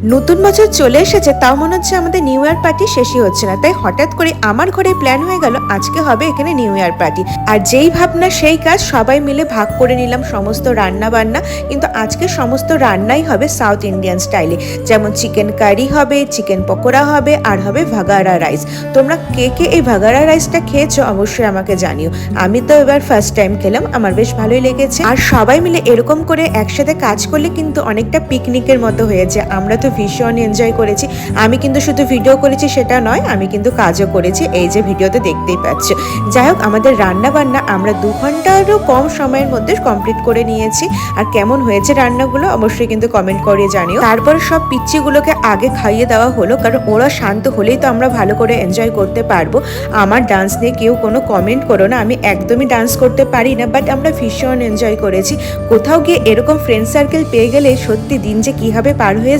নতুন বছর চলে এসেছে, তাও মনে হচ্ছে আমাদের নিউ ইয়ার পার্টি শেষই হচ্ছে না। তাই হঠাৎ করে আমার ঘরে প্ল্যান হয়ে গেল আজকে হবে এখানে নিউ ইয়ার পার্টি। আর যেই ভাবনা সেই কাজ, সবাই মিলে ভাগ করে নিলাম সমস্ত রান্না বান্না। কিন্তু আজকে সমস্ত রান্নাই হবে সাউথ ইন্ডিয়ান স্টাইলে, যেমন চিকেন কারি হবে, চিকেন পকোড়া হবে, আর হবে ভাগারা রাইস। তোমরা কে কে এই ভাগারা রাইসটা খেয়েছো অবশ্যই আমাকে জানিও। আমি তো এবার ফার্স্ট টাইম খেলাম, আমার বেশ ভালোই লেগেছে। আর সবাই মিলে এরকম করে একসাথে কাজ করলে কিন্তু অনেকটা পিকনিকের মতো হয়েছে। আমরা তো ভীষণ এনজয় করেছি। আমি কিন্তু শুধু ভিডিও করেছি সেটা নয়, আমি কিন্তু কাজও করেছি, এই যে ভিডিওতে দেখতেই পাচ্ছ। যাই হোক, আমাদের রান্না বান্না আমরা 2 ঘন্টারও কম সময়ের মধ্যে কমপ্লিট করে নিয়েছি। আর কেমন হয়েছে রান্নাগুলো অবশ্যই কিন্তু কমেন্ট করে জানিও। তারপর সব পিচ্চিগুলোকে আগে খাইয়ে দেওয়া হলো, কারণ ওরা শান্ত হলেই তো আমরা ভালো করে এনজয় করতে পারবো। আমার ডান্স নিয়ে কেউ কোনো কমেন্ট করো না, আমি একদমই ডান্স করতে পারি না, বাট আমরা ভীষণ এনজয় করেছি। কোথাও গিয়ে এরকম ফ্রেন্ড সার্কেল পেয়ে গেলে সত্যি দিন যে কীভাবে পার হয়ে